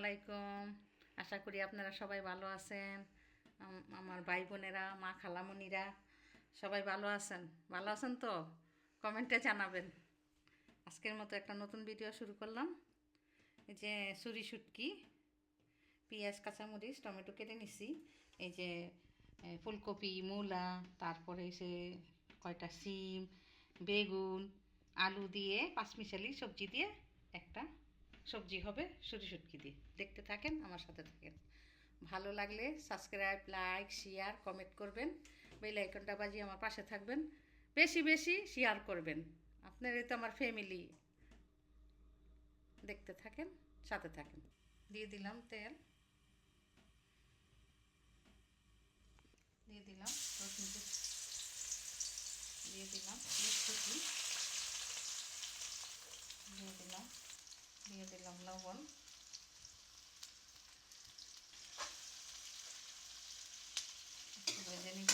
আলাইকুম। আশা করি আপনারা সবাই ভালো আছেন। আমার ভাই বোনেরা, মা খালামণিরা সবাই ভালো আছেন। ভালো আছেন তো কমেন্টে জানাবেন। আজকের মতো একটা নতুন ভিডিও শুরু করলাম। এই যে ছুরি শুটকি, পেঁয়াজ, কাঁচামরিচ, টমেটো কেটে নিছি। এই যে ফুলকপি, মূলা, তারপরে সে কয়টা সিম, বেগুন, আলু দিয়ে পাঁচমিশালি সবজি দিয়ে একটা সবজি হবে ছুরি শুটকি দিয়ে। দেখতে থাকেন, আমার সাথে থাকেন। ভালো লাগলে সাবস্ক্রাইব, লাইক, শেয়ার, কমেন্ট করবেন। বেল আইকনটা বাজিয়ে আমার পাশে থাকবেন। বেশি বেশি শেয়ার করবেন। আপনারাই তো আমার ফ্যামিলি। দেখতে থাকেন, সাথে থাকেন। দিয়ে দিলাম তেল, দিয়ে দিলাম রসুন কুচি, দিয়ে দিলাম কুচি, দিয়ে দিলাম লবণ, একটু ভেজে নিব।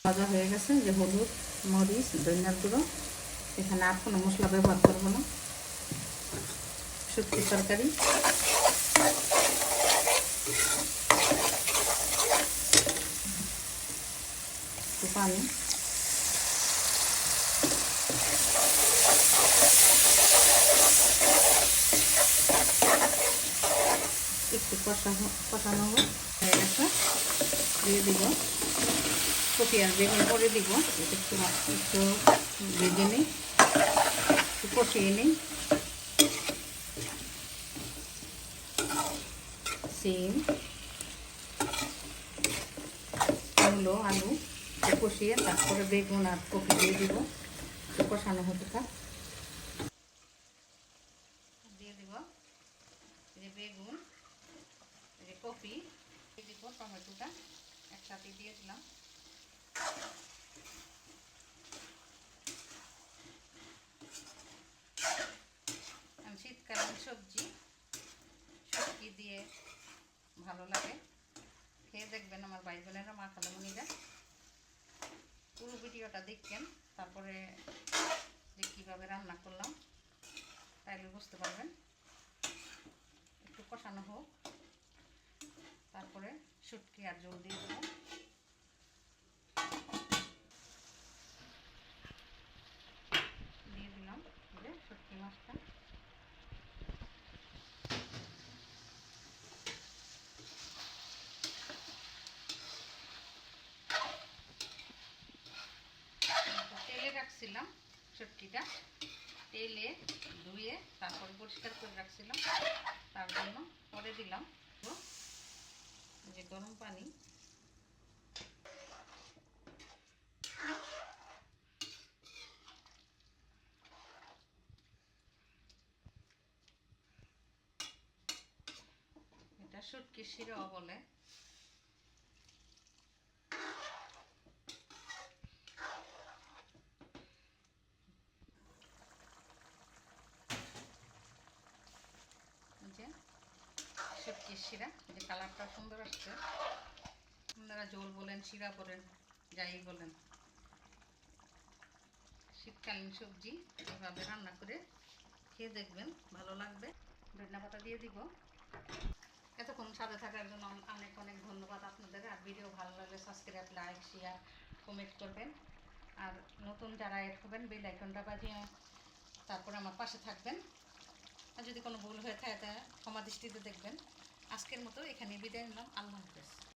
ভাজা হয়ে গেছে। যে হলুদ, মরিচ, ধনিয়ার গুঁড়ো, এখানে আর কোনো মশলা ব্যবহার করবো না। শুটকির তরকারি, একটু পানি, একটু কষানো হয়ে গেছে। দিয়ে দিব কপি আর বেগুন করে দিব। একটু একটু ভেজে নিই, একটু কষিয়ে নিই। সিম, মূলো, আলু কষিয়ে তারপরে বেগুন আর কপি দিয়ে দিব। একটু কষানো হতে থাক। দিয়ে দিব এই যে বেগুন, এই যে কপি, দিয়ে দিব টমেটোটা একসাথে দিয়ে দিলাম। শীতকালীন সবজি শুটকি দিয়ে ভালো লাগে। খেয়ে দেখবেন আমার ভাই বোনেরা, মা খালামণিরা। পুরো ভিডিওটা দেখবেন, তারপরে যে কীভাবে রান্না করলাম তাইলে বুঝতে পারবেন। একটু কষানো হোক, তারপরে শুটকি আর জল দিয়ে দেবো। দিয়ে দিলাম যে শুটকি মাছটা। তেলে রাখছিলাম শুটকিটা, তেলে ধুয়ে তারপরে পরিষ্কার করে রাখছিলাম। তার জন্য পরে দিলাম যে গরম পানি, এটা শুটকির শিরা বলে। যে শুটকির শিরা, যে কালারটা সুন্দর আসছে। আপনারা ঝোল বলেন, শিরা বলেন, যাই বলেন। শীতকালীন সবজি এভাবে রান্না করে খেয়ে দেখবেন, ভালো লাগবে। ধনিয়া পাতা দিয়ে দিব। এতক্ষণ সাথে থাকার জন্য অনেক অনেক ধন্যবাদ আপনাদের। আর ভিডিও ভালো লাগলে সাবস্ক্রাইব, লাইক, শেয়ার, কমেন্ট করবেন। আর নতুন যারা এড হবেন বেল আইকনটা বাজিয়ে তারপরে আমার পাশে থাকবেন। আর যদি কোনো ভুল হয়ে থাকে ক্ষমা দৃষ্টিতে দেখবেন। আজকের মতো এখানে বিদায় নিলাম। আল্লাহ হাফেজ।